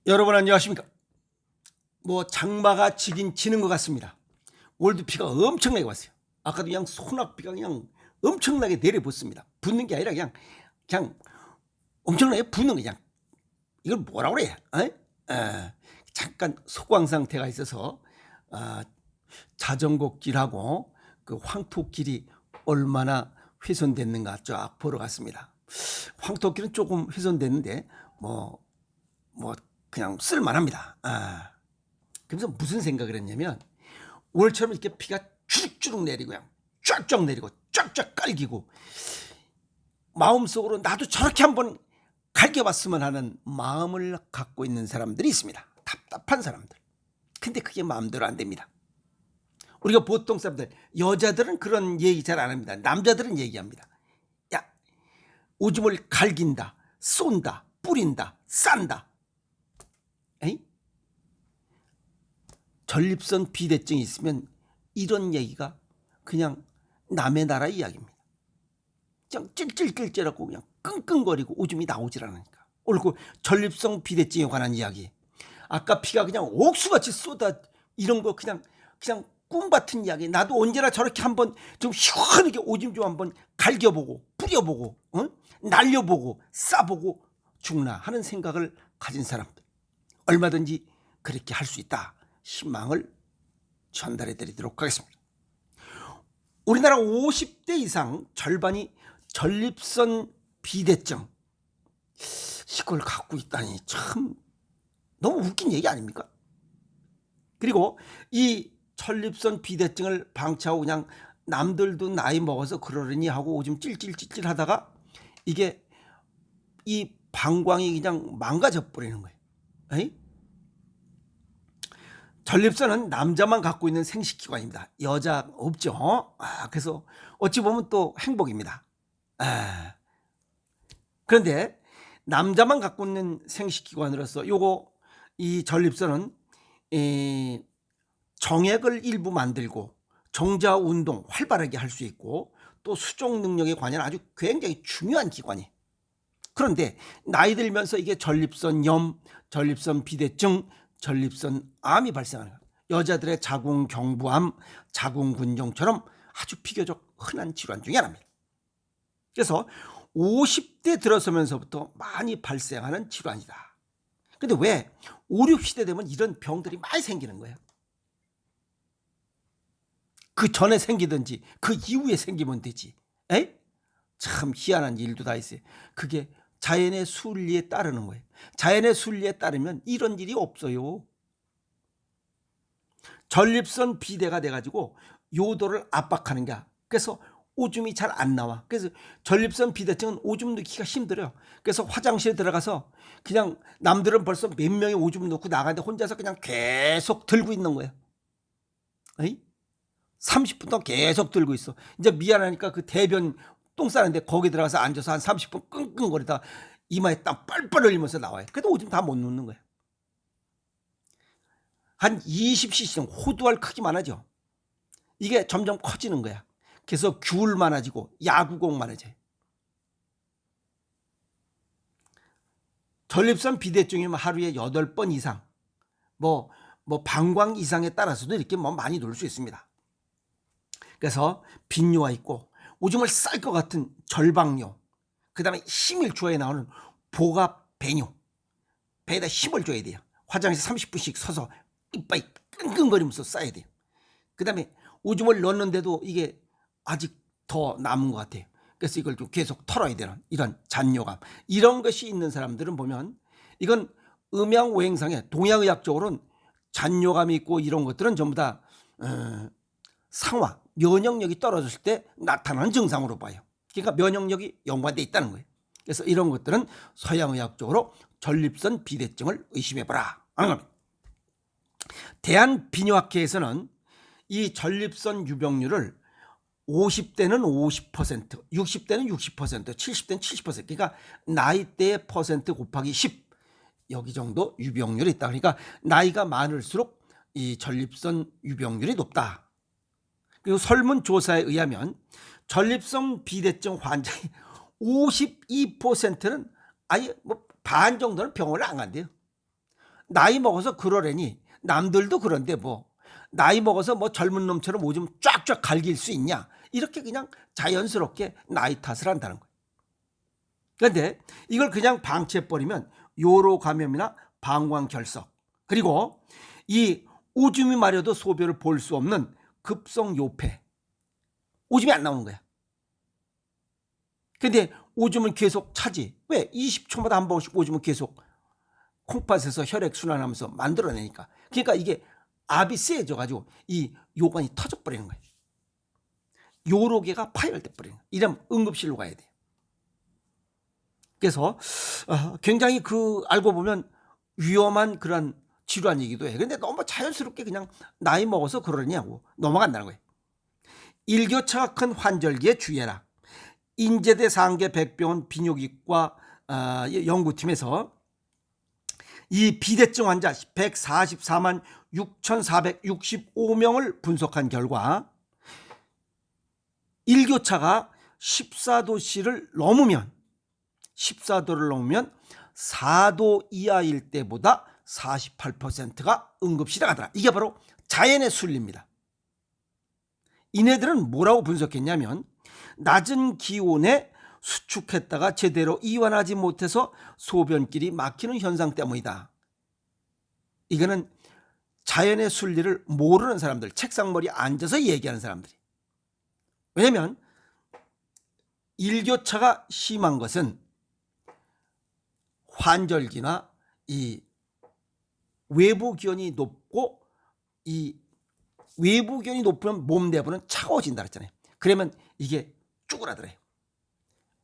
여러분 안녕하십니까? 장마가 지긴 지는 것 같습니다. 오늘도 비가 엄청나게 왔어요. 아까도 그냥 소낙비가 그냥 엄청나게 내려붙습니다. 붙는 게 아니라 그냥 엄청나게 부는 거 그냥. 이걸 뭐라 그래? 잠깐 소강 상태가 있어서 자전거 길하고 그 황토길이 얼마나 훼손됐는가 쫙 보러 갔습니다. 황토길은 조금 훼손됐는데 그냥 쓸만합니다. 그래서 무슨 생각을 했냐면 오늘처럼 이렇게 비가 주룩주룩 내리고 그냥 쫙쫙 내리고 쫙쫙 깔기고 마음속으로 나도 저렇게 한번 갈겨봤으면 하는 마음을 갖고 있는 사람들이 있습니다. 답답한 사람들. 근데 그게 마음대로 안 됩니다. 우리가 보통 사람들, 여자들은 그런 얘기 잘 안 합니다. 남자들은 얘기합니다. 야, 오줌을 갈긴다, 쏜다, 뿌린다, 싼다. 에이? 전립선 비대증이 있으면 이런 얘기가 그냥 남의 나라 이야기입니다. 그냥 찔찔찔찔하고 그냥 끙끙거리고 오줌이 나오질 않으니까. 그리고 전립선 비대증에 관한 이야기. 아까 피가 그냥 옥수같이 쏟아 이런 거 그냥 꿈 같은 이야기. 나도 언제나 저렇게 한번 좀 시원하게 오줌 좀 한번 갈겨보고 뿌려보고 날려보고 싸보고 죽나 하는 생각을 가진 사람들. 얼마든지 그렇게 할 수 있다. 희망을 전달해 드리도록 하겠습니다. 우리나라 50대 이상 절반이 전립선 비대증 이걸 갖고 있다니 참 너무 웃긴 얘기 아닙니까? 그리고 이 전립선 비대증을 방치하고 그냥 남들도 나이 먹어서 그러려니 하고 오줌 찔찔찔찔 하다가 이게 이 방광이 그냥 망가져 버리는 거예요. 에이? 전립선은 남자만 갖고 있는 생식기관입니다. 여자 없죠. 그래서 어찌 보면 또 행복입니다. 그런데 남자만 갖고 있는 생식기관으로서 이 전립선은 정액을 일부 만들고 정자 운동 활발하게 할 수 있고 또 수종 능력에 관한 아주 굉장히 중요한 기관이에요. 그런데 나이 들면서 이게 전립선염, 전립선 비대증, 전립선암이 발생하는 거예요. 여자들의 자궁경부암, 자궁근종처럼 아주 비교적 흔한 질환 중에 하나입니다. 그래서 50대 들어서면서부터 많이 발생하는 질환이다. 그런데 왜 5, 60대 되면 이런 병들이 많이 생기는 거예요? 그 전에 생기든지 그 이후에 생기면 되지. 참 희한한 일도 다 있어요. 그게 자연의 순리에 따르는 거예요. 자연의 순리에 따르면 이런 일이 없어요. 전립선 비대가 돼가지고 요도를 압박하는 거야. 그래서 오줌이 잘 안 나와. 그래서 전립선 비대증은 오줌 넣기가 힘들어요. 그래서 화장실에 들어가서 그냥 남들은 벌써 몇 명이 오줌 넣고 나가는데 혼자서 그냥 계속 들고 있는 거예요. 30분 동안 계속 들고 있어. 이제 미안하니까 그 대변 똥 싸는데 거기 들어가서 앉아서 한 30분 끙끙거리다 이마에 땀 뻘뻘 흘리면서 나와요. 그래도 오줌 다 못 넣는 거예요. 한 20cc 정도 호두알 크기만 하죠. 이게 점점 커지는 거야. 그래서 귤 많아지고 야구공 많아져요. 전립선 비대증이면 하루에 8번 이상 방광 이상에 따라서도 이렇게 많이 놀 수 있습니다. 그래서 빈뇨가 있고 오줌을 쌀 것 같은 절방뇨, 그 다음에 힘일주어에 나오는 보갑배뇨, 배에다 힘을 줘야 돼요. 화장실에 30분씩 서서 이빨이 끙끙거리면서 싸야 돼요. 그 다음에 오줌을 넣는데도 이게 아직 더 남은 것 같아요. 그래서 이걸 좀 계속 털어야 되는 이런 잔뇨감, 이런 것이 있는 사람들은 보면 이건 음양오행상에 동양의학적으로는 잔뇨감이 있고 이런 것들은 전부 다 상화, 면역력이 떨어졌을 때 나타나는 증상으로 봐요. 그러니까 면역력이 연관되어 있다는 거예요. 그래서 이런 것들은 서양의학적으로 전립선 비대증을 의심해보라 하는 겁니다. 대한비뇨학회에서는 이 전립선 유병률을 50대는 50%, 60대는 60%, 70대는 70%, 그러니까 나이대의 퍼센트 곱하기 10 여기 정도 유병률이 있다. 그러니까 나이가 많을수록 이 전립선 유병률이 높다. 그리고 설문조사에 의하면 전립선 비대증 환자의 52%는 아예 반 정도는 병원을 안 간대요. 나이 먹어서 그러려니 남들도 그런데 뭐 나이 먹어서 뭐 젊은 놈처럼 오줌 쫙쫙 갈길 수 있냐, 이렇게 그냥 자연스럽게 나이 탓을 한다는 거예요. 그런데 이걸 그냥 방치해버리면 요로 감염이나 방광결석, 그리고 이 오줌이 마려도 소변을 볼 수 없는 급성 요폐, 오줌이 안 나오는 거야. 근데 오줌을 계속 차지. 왜? 20초마다 한 번씩 오줌을 계속 콩팥에서 혈액순환하면서 만들어내니까. 그러니까 이게 압이 세져가지고 이 요관이 터져버리는 거예요. 요로계가 파열돼 버리는 거예요. 이러면 응급실로 가야 돼요. 그래서 굉장히 알고 보면 위험한 그런 질환이기도 해. 근데 너무 자연스럽게 그냥 나이 먹어서 그러냐고 넘어간다는 거예요. 일교차가 큰 환절기에 주의해라. 인제대 상계 백병원 비뇨기과 연구팀에서 이 비대증 환자 144만 6,465명을 분석한 결과 일교차가 14도씨를 넘으면 14도를 넘으면 4도 이하일 때보다 48%가 응급실에 가더라. 이게 바로 자연의 순리입니다. 이네들은 뭐라고 분석했냐면 낮은 기온에 수축했다가 제대로 이완하지 못해서 소변길이 막히는 현상 때문이다. 이거는 자연의 순리를 모르는 사람들, 책상머리에 앉아서 얘기하는 사람들이. 왜냐하면 일교차가 심한 것은 환절기나 이 외부 기온이 높고, 이 외부 기온이 높으면 몸 내부는 차가워진다 그랬잖아요. 그러면 이게 쭈그라들어요.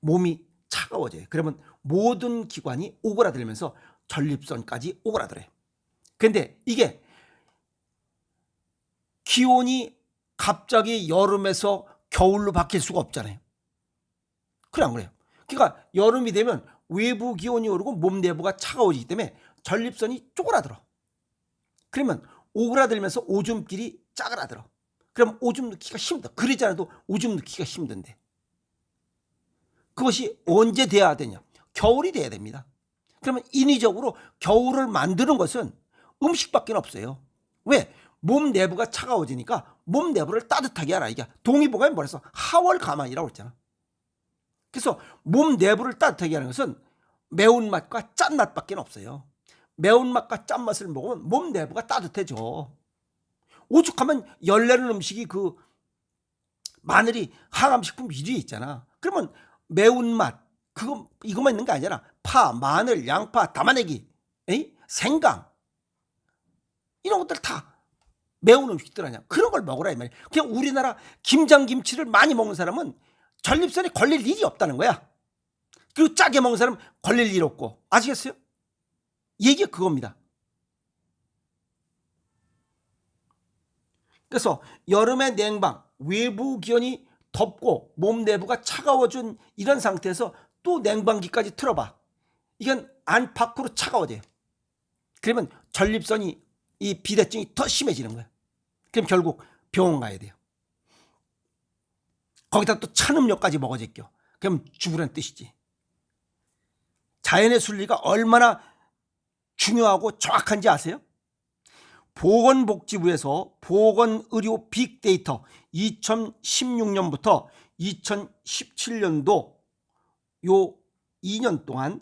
몸이 차가워져요. 그러면 모든 기관이 오그라들면서 전립선까지 오그라들어요. 근데 이게 기온이 갑자기 여름에서 겨울로 바뀔 수가 없잖아요. 그래 안 그래요? 그러니까 여름이 되면 외부 기온이 오르고 몸 내부가 차가워지기 때문에 전립선이 쪼그라들어. 그러면 오그라들면서 오줌길이 짜그라들어. 그럼 오줌 넣기가 힘들어. 그러지 않아도 오줌 넣기가 힘든데. 그것이 언제 돼야 되냐? 겨울이 돼야 됩니다. 그러면 인위적으로 겨울을 만드는 것은 음식밖에 없어요. 왜? 몸 내부가 차가워지니까 몸 내부를 따뜻하게 하라. 이게 동의보감에 뭐랬어? 하월가만이라고 했잖아. 그래서 몸 내부를 따뜻하게 하는 것은 매운맛과 짠맛밖에 없어요. 매운맛과 짠맛을 먹으면 몸 내부가 따뜻해져. 오죽하면 열내는 음식이 마늘이 항암식품 1위에 있잖아. 그러면 매운맛 이것만 있는 게 아니라 파, 마늘, 양파, 담아내기, 생강, 이런 것들 다 매운 음식들 아니야. 그런 걸 먹으라 이 말이야. 그냥 우리나라 김장김치를 많이 먹는 사람은 전립선에 걸릴 일이 없다는 거야. 그리고 짜게 먹는 사람은 걸릴 일 없고. 아시겠어요? 얘기가 그겁니다. 그래서 여름에 냉방, 외부 기온이 덥고 몸 내부가 차가워진 이런 상태에서 또 냉방기까지 틀어봐. 이건 안팎으로 차가워져요. 그러면 전립선이 이 비대증이 더 심해지는 거야. 그럼 결국 병원 가야 돼요. 거기다 또 찬 음료까지 먹어제껴. 그럼 죽으라는 뜻이지. 자연의 순리가 얼마나 중요하고 정확한지 아세요? 보건복지부에서 보건의료 빅데이터 2016년부터 2017년도 요 2년 동안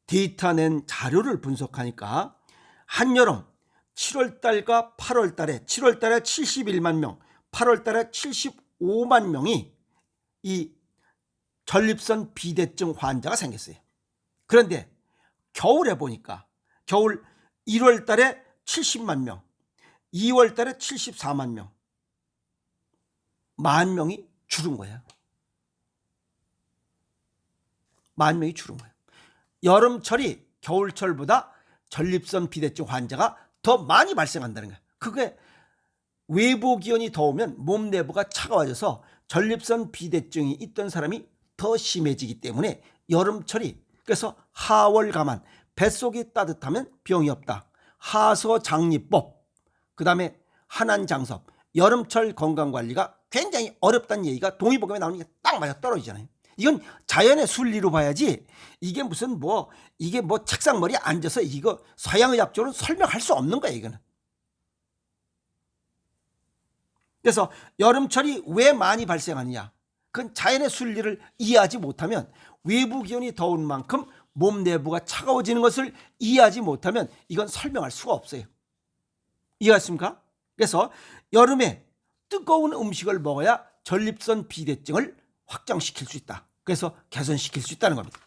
데이터 낸 자료를 분석하니까 한여름 7월달과 8월달에 7월달에 71만 명, 8월달에 75만 명이 이 전립선 비대증 환자가 생겼어요. 그런데 겨울에 보니까 겨울 1월달에 70만 명, 2월달에 74만 명, 1만 명이 줄은 거야. 1만 명이 줄은 거야. 여름철이 겨울철보다 전립선 비대증 환자가 더 많이 발생한다는 거야. 그게 외부 기온이 더우면 몸 내부가 차가워져서 전립선 비대증이 있던 사람이 더 심해지기 때문에 여름철이, 그래서 하월가만, 뱃속이 따뜻하면 병이 없다. 하서장리법, 그 다음에 한안장섭, 여름철 건강관리가 굉장히 어렵다는 얘기가 동의보감에 나오는 게 딱 맞아 떨어지잖아요. 이건 자연의 순리로 봐야지 이게 무슨 뭐 이게 뭐 책상머리에 앉아서 이거 서양의학적으로 설명할 수 없는 거야 이거는. 그래서 여름철이 왜 많이 발생하느냐, 그건 자연의 순리를 이해하지 못하면, 외부 기온이 더운 만큼 몸 내부가 차가워지는 것을 이해하지 못하면 이건 설명할 수가 없어요. 이해하십니까? 그래서 여름에 뜨거운 음식을 먹어야 전립선 비대증을 확장시킬 수 있다. 그래서 개선시킬 수 있다는 겁니다.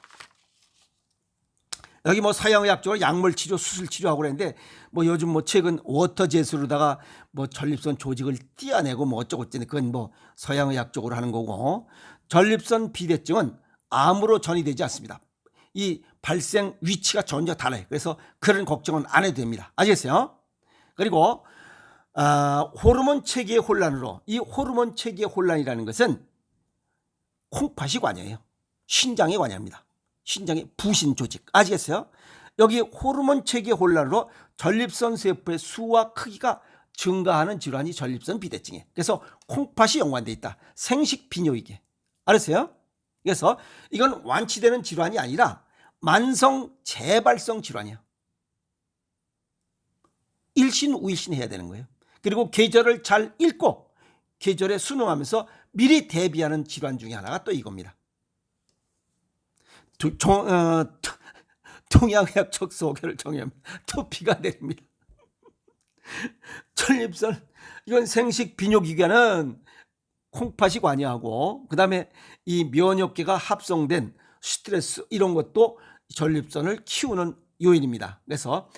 여기 뭐 서양의학적으로 약물 치료, 수술 치료하고 그랬는데 뭐 요즘 뭐 최근 워터젯으로다가 뭐 전립선 조직을 띄어내고 뭐 어쩌고 저쩌고, 그건 뭐 서양의학적으로 하는 거고, 전립선 비대증은 암으로 전이되지 않습니다. 이 발생 위치가 전혀 달라요. 그래서 그런 걱정은 안 해도 됩니다. 아시겠어요? 그리고 호르몬 체계의 혼란으로, 이 호르몬 체계의 혼란이라는 것은 콩팥이 관여해요. 신장이 관여합니다. 신장의 부신 조직. 아시겠어요? 여기 호르몬 체계 혼란으로 전립선 세포의 수와 크기가 증가하는 질환이 전립선 비대증이에요. 그래서 콩팥이 연관돼 있다. 생식 비뇨기계. 알았어요? 그래서 이건 완치되는 질환이 아니라 만성 재발성 질환이야. 일신 우일신 해야 되는 거예요. 그리고 계절을 잘 읽고 계절에 순응하면서 미리 대비하는 질환 중에 하나가 또 이겁니다. 동양의학적 소개를 정의합니다. 토피가 내립니다. 전립선, 이건 생식 비뇨기관은 콩팥이 관여하고, 그 다음에 이 면역계가 합성된 스트레스, 이런 것도 전립선을 키우는 요인입니다. 그래서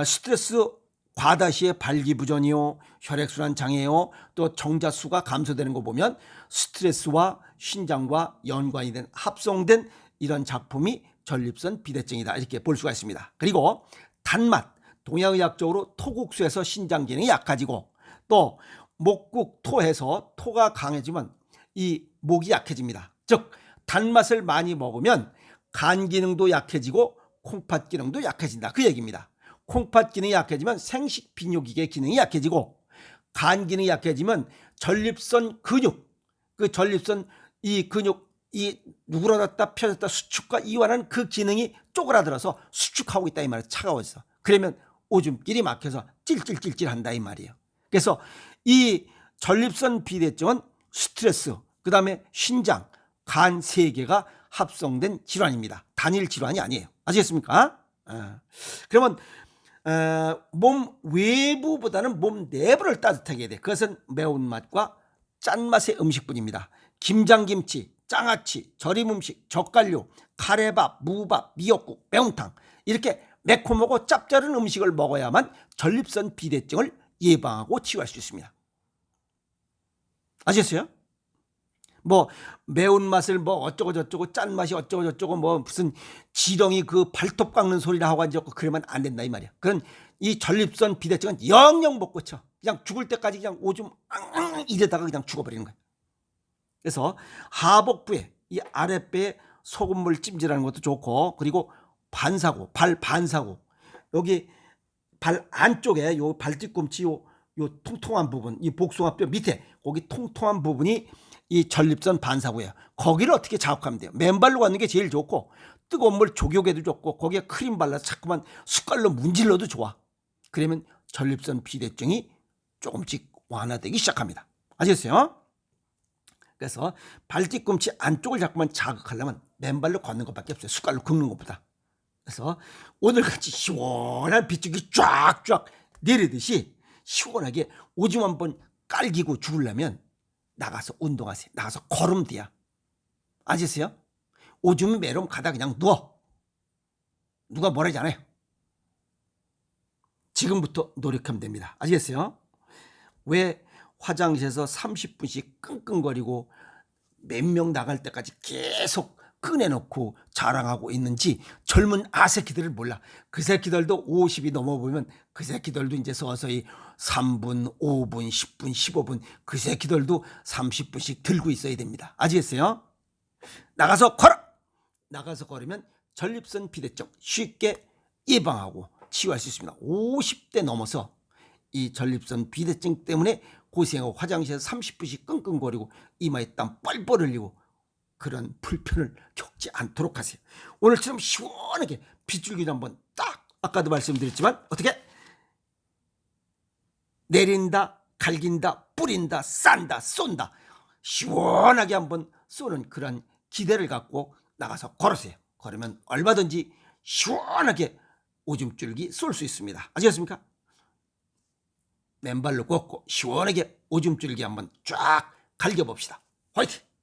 스트레스 과다 시에 발기부전이요, 혈액순환 장애요, 또 정자수가 감소되는 거 보면 스트레스와 신장과 연관이 된 합성된 이런 작품이 전립선 비대증이다, 이렇게 볼 수가 있습니다. 그리고 단맛, 동양의학적으로 토국수에서 신장 기능이 약해지고, 또 목국 토해서 토가 강해지면 이 목이 약해집니다. 즉 단맛을 많이 먹으면 간 기능도 약해지고 콩팥 기능도 약해진다, 그 얘기입니다. 콩팥 기능이 약해지면 생식 비뇨기계 기능이 약해지고, 간 기능이 약해지면 전립선 근육, 그 전립선 이 근육, 이 누그러졌다 펴졌다 수축과 이완하는 그 기능이 쪼그라들어서 수축하고 있다 이 말이에요. 차가워서. 그러면 오줌길이 막혀서 찔찔찔찔 한다 이 말이에요. 그래서 이 전립선 비대증은 스트레스, 그 다음에 신장, 간 세 개가 합성된 질환입니다. 단일 질환이 아니에요. 아시겠습니까? 그러면 몸 외부보다는 몸 내부를 따뜻하게 해야 돼. 그것은 매운맛과 짠맛의 음식뿐입니다. 김장김치, 장아찌, 절임 음식, 젓갈류, 카레밥, 무밥, 미역국, 매운탕, 이렇게 매콤하고 짭짤한 음식을 먹어야만 전립선 비대증을 예방하고 치유할 수 있습니다. 아셨어요? 뭐 매운맛을 뭐 어쩌고 저쩌고, 짠맛이 어쩌고 저쩌고, 뭐 무슨 지렁이 그 발톱 깎는 소리를 하고 앉았고 그러면 안 된다 이 말이야. 그런 이 전립선 비대증은 영영 못 고쳐. 그냥 죽을 때까지 그냥 오줌 이러다가 그냥 죽어버리는 거야. 그래서 하복부에, 이 아랫배에 소금물 찜질하는 것도 좋고, 그리고 반사고, 발 반사고, 여기 발 안쪽에 요 발뒤꿈치 요 통통한 부분, 이 복숭아뼈 밑에 거기 통통한 부분이 이 전립선 반사구예요. 거기를 어떻게 자극하면 돼요? 맨발로 걷는 게 제일 좋고, 뜨거운 물 조격에도 좋고, 거기에 크림 발라서 자꾸만 숟갈로 문질러도 좋아. 그러면 전립선 비대증이 조금씩 완화되기 시작합니다. 아시겠어요? 그래서 발뒤꿈치 안쪽을 자꾸만 자극하려면 맨발로 걷는 것밖에 없어요. 숟갈로 긁는 것보다. 그래서 오늘같이 시원한 빗줄기 쫙쫙 내리듯이 시원하게 오줌 한번 깔기고 죽으려면 나가서 운동하세요. 나가서 걸으면 돼요. 아시겠어요? 오줌이 매려면 가다 그냥 누워. 누가 뭐라지 않아요. 지금부터 노력하면 됩니다. 아시겠어요? 왜 화장실에서 30분씩 끙끙거리고 몇 명 나갈 때까지 계속 꺼내놓고 자랑하고 있는지 젊은 아새끼들을 몰라. 그 새끼들도 50이 넘어보면 그 새끼들도 이제 서서히 3분, 5분, 10분, 15분, 그 새끼들도 30분씩 들고 있어야 됩니다. 아시겠어요? 나가서 걸어! 나가서 걸으면 전립선 비대증 쉽게 예방하고 치유할 수 있습니다. 50대 넘어서 이 전립선 비대증 때문에 고생하고 화장실에서 30분씩 끙끙거리고 이마에 땀 뻘뻘 흘리고 그런 불편을 겪지 않도록 하세요. 오늘처럼 시원하게 빗줄기를 한번 딱, 아까도 말씀드렸지만 어떻게 내린다, 갈긴다, 뿌린다, 싼다, 쏜다, 시원하게 한번 쏘는 그런 기대를 갖고 나가서 걸으세요. 걸으면 얼마든지 시원하게 오줌줄기 쏠 수 있습니다. 아시겠습니까? 맨발로 걷고 시원하게 오줌줄기 한번 쫙 갈겨봅시다. 화이팅!